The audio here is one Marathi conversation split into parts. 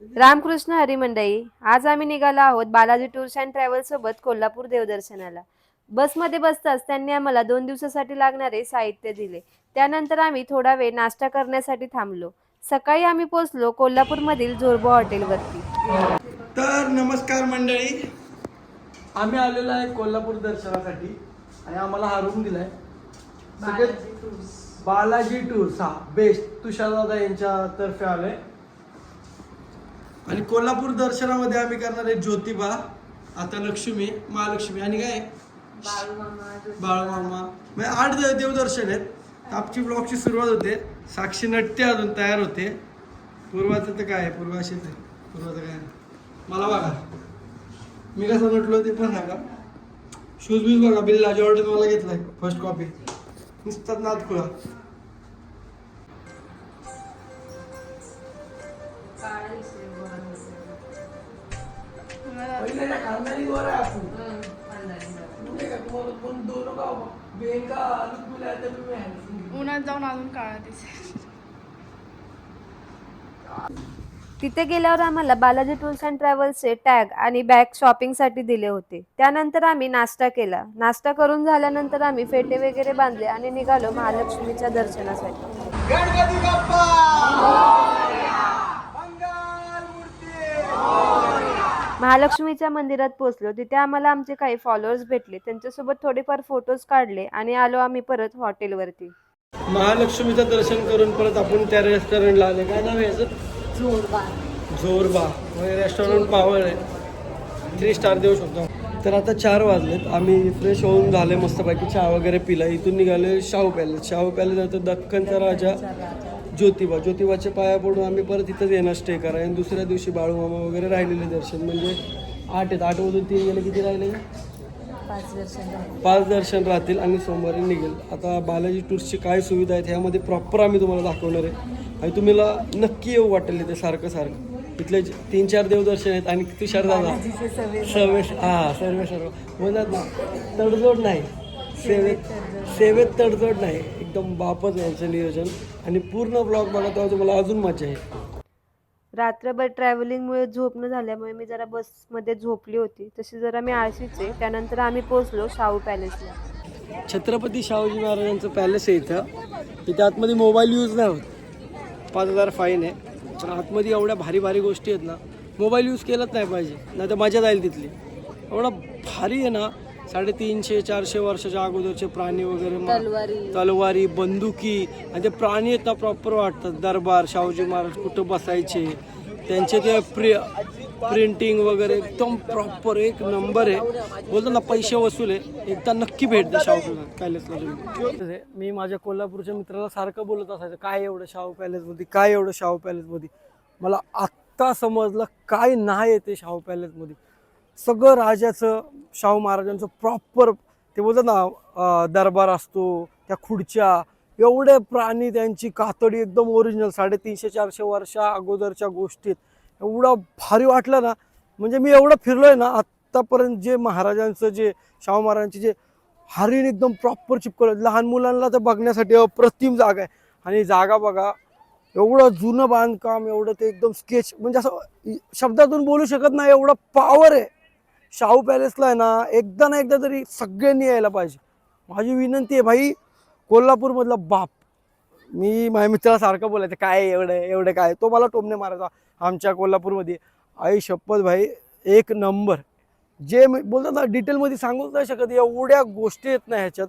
रामकृष्ण हरी मंडळी, आज आम्ही निघालो आहोत बालाजी टूर्स अँड ट्रॅव्हल्स सोबत कोल्हापूर देवदर्शनाला. बसमध्ये बसताच त्यांनी आम्हाला 2 दिवसासाठी लागणारे साहित्य दिले. त्यानंतर आम्ही थोडा वेळ नाश्ता करण्यासाठी थांबलो. सकाळी आम्ही पोहोचलो कोल्हापूरमधील जोरबा हॉटेलवरती. तर नमस्कार मंडळी, आम्ही आलेलो आहे कोल्हापूर दर्शनासाठी आणि आम्हाला हा रूम दिलाय सगळे बालाजी टूर्स. हा बेस्ट तुषारदादा यांच्या तर्फे आलोय आणि कोल्हापूर दर्शनामध्ये आम्ही करणार आहे ज्योतिबा, आता लक्ष्मी, महालक्ष्मी आणि काय बाळूमामा. म्हणजे 8 देवदर्शन आहेत. आमची ब्लॉगची सुरुवात होते. साक्षी नटते, अजून तयार होते. पूर्वाचं तर काय आहे, पूर्वाशीच आहे. पूर्वाचं काय आहे मला बघा, मी कसं नटलो ते पण सांगा. शूज बीज बघा, बिल्ला जॉर्डन मला घेतलाय फर्स्ट कॉपी. नुसतात नाद खुळा. उन्हात जाऊन अजून काळा दिसेल. तिथे गेल्यावर आम्हाला बालाजी टूर्स अँड ट्रॅव्हल्सचे टॅग आणि बॅग शॉपिंगसाठी दिले होते. त्यानंतर आम्ही नाश्ता केला. नाश्ता करून झाल्यानंतर आम्ही फेटे वगैरे बांधले आणि निघालो महालक्ष्मीच्या दर्शनासाठी. गणपती बाप्पा महालक्ष्मीच्या मंदिरात पोहोचलो. तिथे आम्हाला आमचे काही फॉलोअर्स भेटले. त्यांच्यासोबत थोडेफार फोटोज काढले आणि आलो आम्ही परत हॉटेलवरती. महालक्ष्मीचं दर्शन करून परत आपण त्या रेस्टॉरंटला आले. काय नाव आहे याचं? जोरबा म्हणजे रेस्टॉरंट पावर आहे, 3 स्टार देऊ शकतो. तर आता 4 वाजलेत. आम्ही फ्रेश होऊन झाले, मस्तपैकी चहा वगैरे पिला. इथून निघाले शाहू पॅलेस. शाहू पॅलेस जातो दख्खनचा राजा ज्योतिबा. ज्योतिबाच्या पाया पडून आम्ही परत इथंच येणार स्टे करा. आणि दुसऱ्या दिवशी बाळूमामा वगैरे राहिलेले दर्शन. म्हणजे 8 आहेत. 8 मधून 3 गेले, किती राहिले? 5 दर्शन राहतील आणि सोमवारी निघेल. आता बालाजी टूर्सची काय सुविधा आहेत ह्यामध्ये प्रॉपर आम्ही तुम्हाला दाखवणार आहे आणि तुम्हाला नक्की येऊ वाटेल इथे सारखं सारखं. इथले 3-4 देवदर्शन आहेत आणि तुषार दादा सर्व बोलतात ना, तडजोड नाही, सेवेत तडजोड नाही, एकदम बापच यांचं नियोजन. आणि पूर्ण ब्लॉग बघा तेव्हा तुम्हाला अजून मजा आहे. रात्रभर ट्रॅव्हलिंगमुळे झोप न झाल्यामुळे मी जरा बसमध्ये झोपली होती. तशी जरा मी आळशीचे. त्यानंतर आम्ही पोहोचलो शाहू पॅलेसला. छत्रपती शाहूजी महाराजांचं पॅलेस आहे इथं. इथे आतमध्ये मोबाईल यूज नाही होत. 5,000 फाईन आहे. पण आतमध्ये एवढ्या भारी भारी गोष्टी आहेत ना, मोबाईल यूज केलाच नाही पाहिजे, नाही तर मजा जाईल तिथली. एवढा भारी आहे ना. 350-400 वर्षाच्या अगोदरचे प्राणी वगैरे, तलवारी, बंदुकी, आणि ते प्राणी आहेत ना प्रॉपर वाटतात. दरबार, शाहूजी महाराज कुठं बसायचे, त्यांचे ते प्रिंटिंग वगैरे एकदम प्रॉपर एक नंबर आहे. बोलतो ना, पैसे वसूल आहे. एकदा नक्की भेट द्या शाहू पॅलेसला. मी माझ्या कोल्हापूरच्या मित्राला सारखं बोलत असायचं, काय एवढं शाहू पॅलेसमध्ये, काय एवढं शाहू पॅलेसमध्ये. मला आत्ता समजलं काय नाही आहे ते शाहू पॅलेसमध्ये. सगळं राजाचं, शाहू महाराजांचं प्रॉपर, ते बोलतात ना दरबार असतो, त्या खुर्च्या, एवढे प्राणी, त्यांची कातडी एकदम ओरिजिनल 350-400 वर्षा अगोदरच्या गोष्टीत. एवढं भारी वाटलं ना. म्हणजे मी एवढं फिरलोय ना आत्तापर्यंत, जे महाराजांचं, जे शाहू महाराजांचे जे हरिण एकदम प्रॉपर चिपकवलं. लहान मुलांना तर बघण्यासाठी अप्रतिम जागा आहे. आणि जागा बघा, एवढं जुनं बांधकाम, एवढं ते एकदम स्केच, म्हणजे असं शब्दातून बोलू शकत नाही, एवढं पॉवर आहे शाहू पॅलेसला आहे ना. एकदा ना एकदा तरी सगळ्यांनी यायला पाहिजे. माझी विनंती आहे भाई, कोल्हापूरमधला बाप. मी माझ्या मित्राला सारखं बोलायचं, काय एवढं काय, तो मला टोमणे मारायचा आमच्या कोल्हापूरमध्ये. आई शपथ भाई, एक नंबर. जे बोलतात ना, डिटेलमध्ये सांगूच नाही शकत, एवढ्या गोष्टी आहेत ना ह्याच्यात.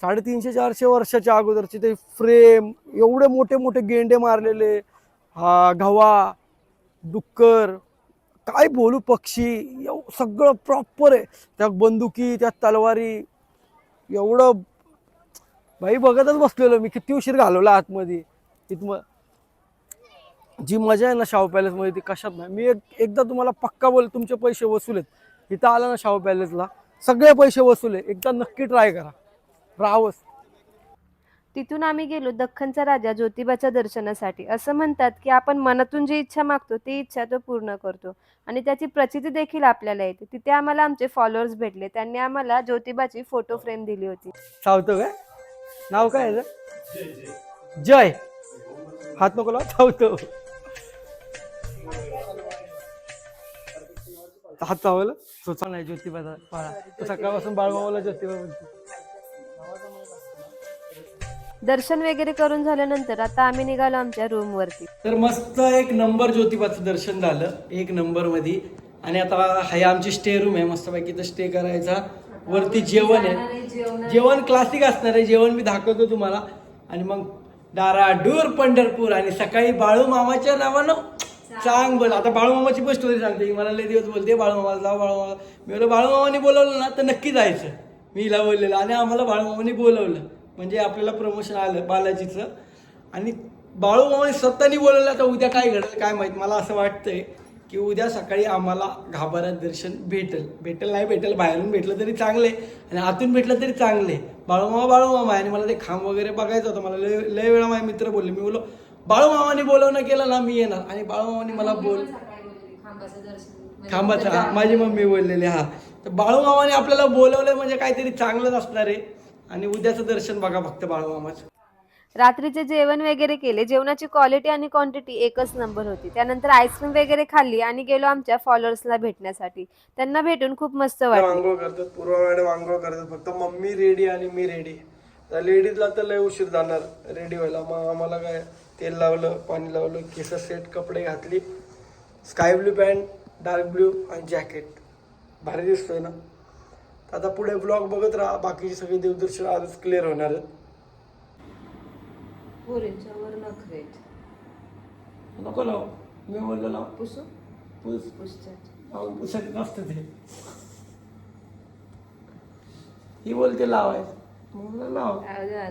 350-400 वर्षाच्या अगोदरचे ते फ्रेम, एवढे मोठे मोठे गेंडे मारलेले, गवा, डुक्कर, काय बोलू, पक्षी, सगळं प्रॉपर आहे. त्या बंदुकी, त्या तलवारी, एवढं भाई बघतच बसलेलो मी. किती उशीर घालवला आतमध्ये. इथं जी मजा आहे ना शाहू पॅलेसमध्ये, ती कशात नाही. मी एकदा तुम्हाला पक्का बोल, तुमचे पैसे वसूल आहेत. इथं आला ना शाहू पॅलेसला, सगळे पैसे वसूल आहे. एकदा नक्की ट्राय करा, राहावंच. तिथून आम्ही गेलो दख्खनचा राजा ज्योतिबाच्या दर्शनासाठी. असं म्हणतात की आपण मनातून जी इच्छा मागतो ती इच्छा तो पूर्ण करतो आणि त्याची प्रचिती देखील आपल्याला येते. तिथे आम्हाला आमचे फॉलोअर्स भेटले. त्यांनी आम्हाला ज्योतिबाची फोटो फ्रेम दिली होती. सावतो काय नाव, काय आहे जय, हात नको लाव, सावतो. हात चावलं सुचा नाही ज्योतिबाचा पाळा तो सकाळपासून बाळूमामाला ज्योतिबा बोलतो. दर्शन वगैरे करून झाल्यानंतर आता आम्ही निघालो आमच्या रूम वरती. तर मस्त एक नंबर ज्योतिबाचं दर्शन झालं एक नंबर मध्ये. आणि आता हाय आमची स्टे रूम आहे मस्तपैकी तर स्टे करायचा. वरती जेवण आहे, जेवण क्लासिक असणार आहे, जेवण मी दाखवतो तुम्हाला. आणि मग दाराडूर पंढरपूर आणि सकाळी बाळूमामाच्या नावानं चांग बोल. आता बाळूमामाची पण स्टोरी सांगते की मला लय दिवस बोलते बाळूमामाला जाऊ बाळूमामा. मी बोललो बाळूमामाने बोलवलं ना तर नक्की जायचं. मी हिला बोललेलं आणि आम्हाला बाळूमामाने बोलवलं म्हणजे आपल्याला प्रमोशन आलं बालाजीचं. आणि बाळूमामाने स्वतःनी बोलवलं तर उद्या काय घडेल काय माहित. मला असं वाटतंय की उद्या सकाळी आम्हाला गाभाऱ्यात दर्शन भेटेल नाही भेटेल, बाहेरून भेटलं तरी चांगले आणि आतून भेटलं तरी चांगले. बाळूमामा आहे आणि मला ते खांब वगैरे बघायचं होतं. मला लय वेळा माझे मित्र बोलले. मी बोललो बाळूमामाने बोलवणं केलं ना मी येणार. आणि बाळूमामाने मला खांबाचं माझी मम्मी बोललेली हा. तर बाळूमामाने आपल्याला बोलवलं म्हणजे काहीतरी चांगलंच असणार आहे. आणि उद्याचं दर्शन बघा फक्त बाळूमामाचं. रात्रीचे जेवण वगैरे केले. जेवणाची क्वालिटी आणि क्वांटिटी एकच नंबर होती. त्यानंतर आईस्क्रीम वगैरे खाल्ली आणि गेलो आमच्या फॉलोअर्सला भेटण्यासाठी. त्यांना भेटून खूप मस्त वाटलं. आंघोळ करतात, पूर्वा मॅडम आंघोळ करतात. फक्त मम्मी रेडी आणि मी रेडी. तर लेडीजला तर लय उशीर जाणार रेडी व्हायला. मग आम्हाला काय तेल लावलं, पाणी लावलं, केस सेट, कपडे घातली, sky blue pant, dark blue आणि जॅकेट. भारी दिसतोय ना. आता पुढे ब्लॉग बघत राहा. बाकीचे सगळे देवदर्शन आजच क्लिअर होणार आहेत. नको लाव, मी बोललो लाव. पुसत नसतं ते. ही बोलते लावायचं लाव.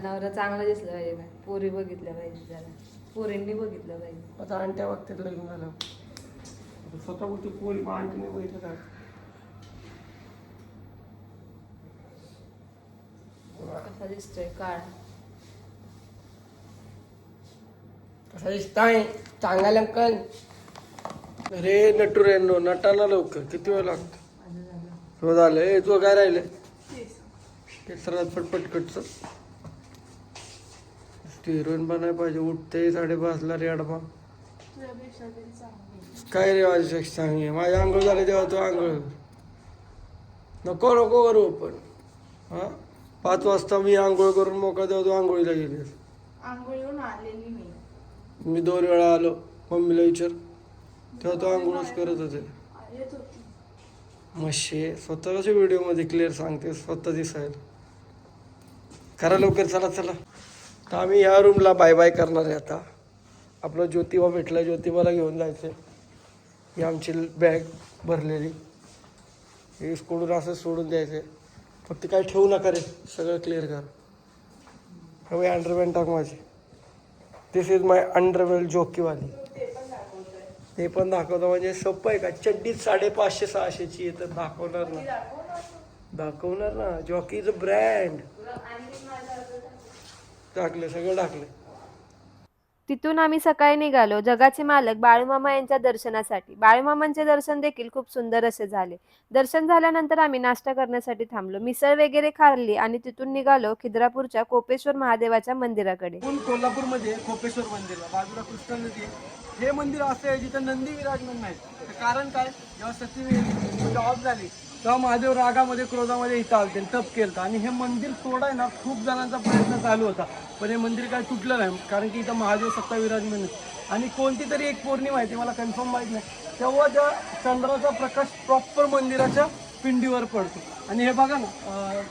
नवरा चांगला दिसला पाहिजे का, पोरी बघितल्या पाहिजे, जरा पोरींनी बघितलं पाहिजे. आता आणट्या बघतात लग्न झालं स्वतः बोलते पोरी मग आणखीने बघितलं काय. कसा दिसतोय काळ. कसा दिसताय चांगला लंकन. अरे नटू रे नो नटाला लवकर किती वेळ लागतो. झालं तो काय राहिलं ते सर्वात पटपट कटचं. हिरोईन बनाय पाहिजे. उठते 5:30ला रे अडबा. काय रे माझ्यापेक्षा चांगली. माझ्या आंघोळ झाले तेव्हा तो आंघोळ नको करू पण. हा 5 वाजता मी आंघोळ करून मोका तेव्हा तू आंघोळीला गेली. आंघोळीहून आलेली मी. मी 2 वेळा आलो मम्मीला विचार तेव्हा तो आंघोळच करत होते. येत होती. मशी स्वतःच्या व्हिडिओमध्ये क्लिअर सांगते स्वतः दिसायला. करा लवकर चला चला. तर आम्ही या रूमला बाय बाय करणार आहे आता. आपलं ज्योतिबा भेटला, ज्योतिबाला घेऊन जायचं. ही आमची बॅग भरलेली हे सोडून असं सोडून द्यायचं. फक्त काय ठेवू नका रे, सगळं क्लिअर कर. हवे अंडरवेअर टाक माझी. दिस इज माय अंडरवेअर जोकीवाली. ते पण दाखवतो म्हणजे सोपं आहे का. चड्डीच 550-600ची येतं. दाखवणार ना. Jockey is a brand. टाकले सगळं टाकले. तिथून आम्ही सकाळी निघालो जगाचे मालक बाळूमामा यांच्या दर्शनासाठी. बाळूमामांचे दर्शन देखील खूप सुंदर असे झाले. दर्शन झाल्यानंतर आम्ही नाश्ता करण्यासाठी थांबलो. मिसळ वगैरे खाल्ली आणि तिथून निघालो खिद्रापूरच्या कोपेश्वर महादेवाच्या मंदिराकडे. कोल्हापूरमध्ये खोपेश्वर मंदिरला बाजूला कृष्णा नदी आहे. हे मंदिर असं आहे जिथं नंदी विराजमान नाही. कारण काय, जेव्हा सती ऑफ झाली तेव्हा महादेव रागामध्ये क्रोधामध्ये इथं आलते तप केलं. आणि हे मंदिर तोडाय ना खूप जणांचा प्रयत्न चालू होता पण हे मंदिर काय तुटलं नाही. कारण की इथं महादेव सत्ता विराजमान आहे. आणि कोणती तरी एक पौर्णिमा आहे ती मला कन्फर्म माहीत नाही, तेव्हा त्या चंद्राचा प्रकाश प्रॉपर मंदिराच्या पिंडीवर पडतो. आणि हे बघा ना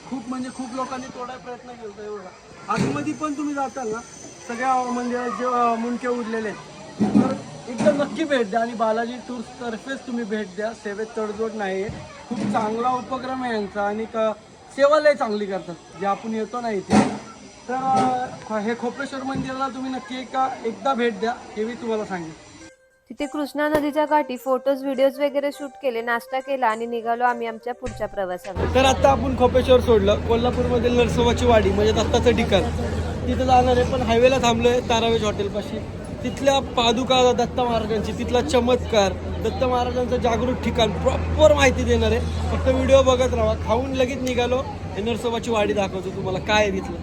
खूप लोकांनी तोडायचा प्रयत्न केला एवढा. आतमध्ये पण तुम्ही जाताल ना सगळ्या मंदिराचे मुंडके उडलेले आहेत. तर एकदा नक्की भेट द्या. आणि बालाजी टूर्स तर्फेच तुम्ही भेट द्या. सेवेत तडजोड नाही. खूप चांगला उपक्रम आहे यांचा. आणि सेवा लय चांगली करतात जे आपण येतो ना इथे. तर हे खोपेश्वर मंदिराला तुम्ही नक्की एकदा भेट द्या हे मी तुम्हाला सांगेन. तिथे कृष्णा नदीच्या काठी फोटोज व्हिडिओज वगैरे शूट केले, नाश्ता केला आणि निघालो आम्ही आमच्या पुढच्या प्रवासाला. तर आता आपण खोपेश्वर सोडलं. कोल्हापूरमधील नरसोबाची वाडी म्हणजे दत्ताचं ठिकाण तिथं जाणार आहे. पण हायवेला थांबलोय तारावेज हॉटेलपाशी. तिथल्या पादुका दत्त महाराजांची, तिथला चमत्कार, दत्त महाराजांचं जागृत ठिकाण प्रॉपर माहिती देणार आहे. फक्त व्हिडिओ बघत राहा. खाऊन लगेच निघालो. हे नरसोबाची वाडी दाखवतो तुम्हाला काय आहे तिथलं.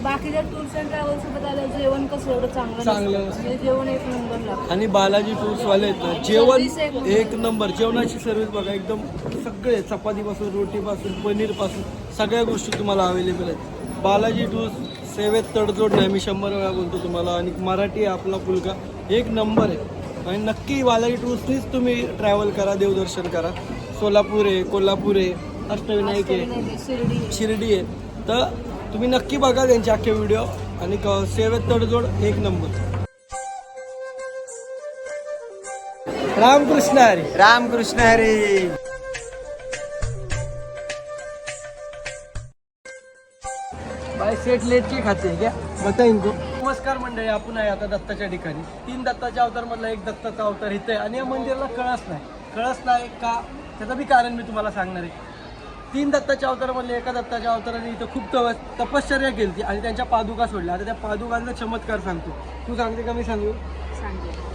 बाकीच्या टूर्स अँड ट्रॅव्हल्स सोबत आलं जेवण कसं एवढं चांगलं चांगलं नसतं. म्हणजे जेवण एक नंबर लागतं. आणि बालाजी टूर्स वाले आहेत ना, जेवण Service एक नंबर. एक नंबर. जेवणाची सर्व्हिस बघा एकदम सगळे चपातीपासून रोटीपासून पनीरपासून सगळ्या गोष्टी तुम्हाला अवेलेबल आहेत. बालाजी टूर्स सेवेत तडजोड नाही, मी 100 वेळा बोलतो तुम्हाला. आणि मराठी आहे आपला फुलका, एक नंबर आहे. आणि नक्की बालाजी टूर्सनीच तुम्ही ट्रॅव्हल करा, देवदर्शन करा. सोलापूर आहे, कोल्हापूर आहे, अष्टविनायक आहे, नाही, शिर्डी शिर्डी आहे. तर तुम्ही नक्की बघा त्यांचे अख्खे व्हिडिओ. आणि सेवेत तडजोड एक नंबर. रामकृष्ण हरी. रामकृष्ण हरी. बाय सेट लेटची खाते क्या बता इनको. नमस्कार मंडळी, आपण आहे आता दत्ताच्या ठिकाणी. 3 दत्ताच्या अवतार मधला एक दत्ताचा अवतार इथे आहे. आणि या मंदिराला कळस नाही का, त्याचं बी कारण मी तुम्हाला सांगणार आहे. 3 दत्ताच्या अवतारामधले एका दत्ताच्या अवताराने इथं खूप तपश्चर्या केली आणि त्यांच्या पादुका सोडल्या. आता त्या पादुकांचा चमत्कार सांगतो. तू सांगते का मी सांगू?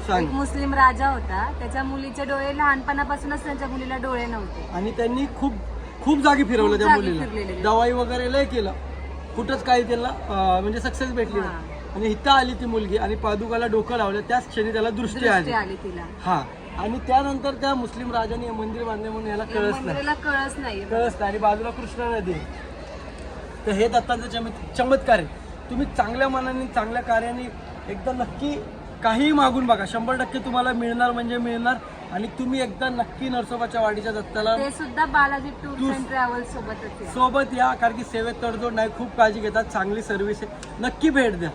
सांग. एक मुस्लिम राजा होता, त्याच्या मुलीचे डोळे लहानपणापासूनच त्यांच्या मुलीला डोळे नव्हते. आणि त्यांनी खूप जागी फिरवलं त्या जागी मुलीला. फिरलेले. दवाई वगैरे लय केलं, कुठंच काही त्याला म्हणजे सक्सेस भेटली नाही. आणि इथं आली ती मुलगी आणि पादुकाला डोकं लावलं, त्याच क्षणी त्याला दृष्टी आली. आली तिला. हा. आणि त्यानंतर त्या मुस्लिम राजाने हे मंदिर बांधले म्हणून याला कळस नाही. मंदिराला कळस नाही. आणि बाजूला कृष्णा नदी. तर हे दत्तांचं चमत्कार आहे. तुम्ही चांगल्या मनाने चांगल्या कार्याने एकदा नक्की काहीही मागून बघा, 100% तुम्हाला मिळणार म्हणजे मिळणार. आणि तुम्ही एकदा नक्की नरसोबाच्या वाडीच्या दत्ताला ते सुद्धा बालाजी टूर्स अँड ट्रॅव्हल्स सोबत या, कारण की सेवेत तडजोड नाही, खूप काळजी घेतात, चांगली सर्व्हिस आहे. नक्की भेट द्या.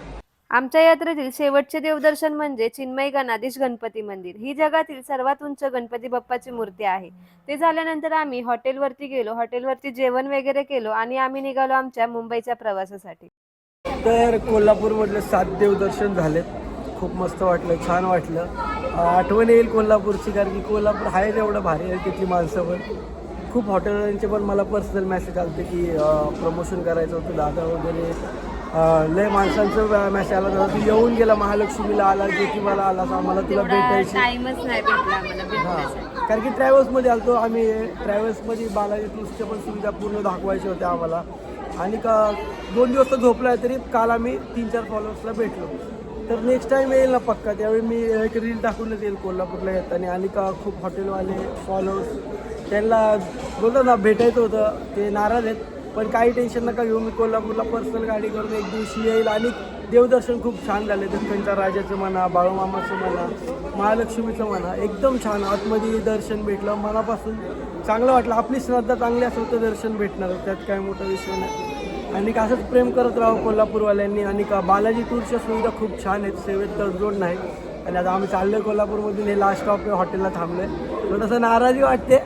आमच्या यात्रेतील शेवटचे देवदर्शन म्हणजे चिन्मय गणाधीश गणपती मंदिर. ही जगातील सर्वात उंच गणपती बाप्पाची मूर्ती आहे. ते झाल्यानंतर आम्ही हॉटेलवरती गेलो, हॉटेलवरती जेवण वगैरे केलो आणि आम्ही निघालो आमच्या मुंबईच्या प्रवासासाठी. तर कोल्हापूरमधले 7 देवदर्शन झालेत. खूप मस्त वाटलं, छान वाटलं. आठवण येईल कोल्हापूरची, कारण की कोल्हापूर आहे एवढं भारी आहे. तिथली माणसं पण खूप, हॉटेलांचे पण मला पर्सनल मेसेज आले की प्रमोशन करायचं होतं दादा वगैरे. लय माणसांचं मेसेज आला होता, तू येऊन गेला महालक्ष्मीला आला, ज्योतिबाला आला, आम्हाला तुला भेटायची. टाइमच नाही भेटला आम्हाला भेटण्यासाठी. हां, कारण की ट्रॅव्हल्समध्ये आलतो आम्ही. ट्रॅव्हल्समध्ये बालाजी टूर्सच्या पण सुविधा पूर्ण दाखवायच्या होत्या आम्हाला. आणि 2 दिवस तर झोपला आहे, तरी काल आम्ही 3-4 फॉलोअर्सला भेटलो. तर नेक्स्ट टाईम येईल ना पक्का, त्यावेळी मी एक रील टाकूनच येईल कोल्हापूरला येताना. आणि खूप हॉटेलवाले फॉलोअर्स त्यांना बोलतो ना भेटायचं होतं, ते नाराज आहेत. पण काही टेन्शन नका घेऊ, मी कोल्हापूरला पर्सनल गाडी करून एक दिवशी येईल. आणि देवदर्शन खूप छान झाले. दत्तांच्या राजाचं म्हणा, बाळूमामाचं म्हणा, महालक्ष्मीचं म्हणा, एकदम छान. आतमध्ये दर्शन भेटलं, मनापासून चांगलं वाटलं. आपली श्रद्धा चांगली असेल तर दर्शन भेटणार, त्यात काय मोठा विषय नाही. आणि असंच प्रेम करत राहू कोल्हापूरवाल्यांनी. आणि बालाजी टूरच्या सुविधा खूप छान आहेत, सेवेत तडजोड नाही. आणि आता आम्ही चाललो कोल्हापूरमधून, हे लास्ट स्टॉप हॉटेलला थांबलो आहे. थोडंसं नाराजी वाटते,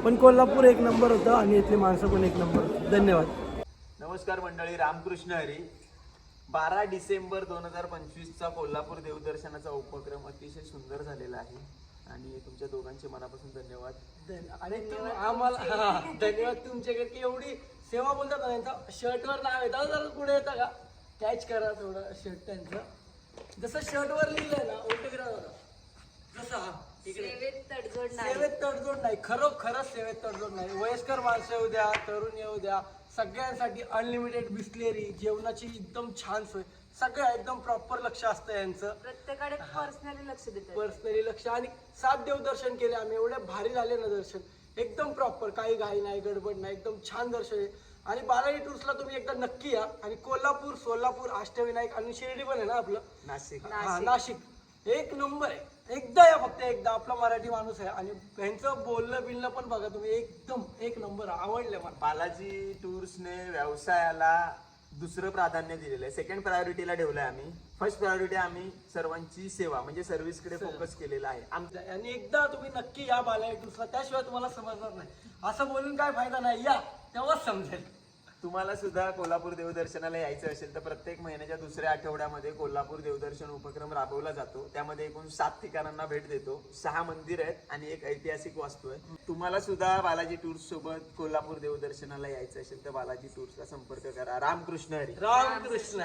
पण कोल्हापूर एक नंबर होतं आणि इथली माणसं पण एक नंबर होती. धन्यवाद. नमस्कार मंडळी, रामकृष्ण हरी. 12 डिसेंबर 2025चा कोल्हापूर देवदर्शनाचा उपक्रम अतिशय सुंदर झालेला आहे. आणि तुमच्या दोघांचे मनापासून धन्यवाद. आणि आम्हाला धन्यवाद तुमच्याकडे की एवढी सेवा बोलतात ना. त्यांचा शर्टवर नाव येतं, जरा पुढे येतं का, कॅच करा थोडं शर्ट त्यांचं. जसं शर्टवर लिहिलंय ना ऑटोग्राफ, जसं हा सेवेत तडजोड सेवेत तडजोड नाही. खरंच सेवेत तडजोड नाही. वयस्कर माणसं येऊ द्या, तरुण येऊ द्या, सगळ्यांसाठी अनलिमिटेड बिस्लेरी, जेवणाची एकदम छान सोय, सगळं एकदम प्रॉपर लक्ष असतं यांचं. प्रत्येकाकडे पर्सनली लक्ष देतात. पर्सनली लक्ष. आणि 7 देवदर्शन केले आम्ही, एवढे भारी झाले ना दर्शन, एकदम प्रॉपर, काही घाई नाही, गडबड नाही, एकदम छान दर्शन आहे. आणि बालाजी टूर्सला तुम्ही एकदा नक्की या. आणि कोल्हापूर, सोलापूर, अष्टविनायक आणि शिर्डी पण आहे ना आपलं नाशिक. हा, नाशिक एक नंबर आहे. एकदा या, फक्त एकदा. आपला मराठी माणूस आहे. आणि त्यांचं बोलणं पण बघा तुम्ही, एकदम एक नंबर, आवडलं मला. बालाजी टूर्सने व्यवसायाला दुसरं प्राधान्य दिलेलं आहे. सेकंड प्रायोरिटीला ठेवलंय आम्ही. फर्स्ट प्रायोरिटी आम्ही सर्वांची सेवा म्हणजे सर्व्हिसकडे फोकस केलेला आहे. आणि एकदा तुम्ही नक्की या बालाजी टूर्सला, त्याशिवाय तुम्हाला समजणार नाही. असं बोलून काय फायदा नाही, या तेव्हाच समजेल. तुम्हाला सुद्धा कोल्हापूर देवदर्शनाला यायचं असेल तर प्रत्येक महिन्याच्या दुसऱ्या आठवड्यामध्ये कोल्हापूर देवदर्शन उपक्रम राबवला जातो. त्यामध्ये एकूण 7 ठिकाणांना भेट देतो. 6 मंदिर आहेत आणि एक ऐतिहासिक वास्तू आहे. तुम्हाला सुद्धा बालाजी टूर्स सोबत कोल्हापूर देवदर्शनाला यायचं असेल तर बालाजी टूर्सला संपर्क करा. रामकृष्ण हरी. रामकृष्ण.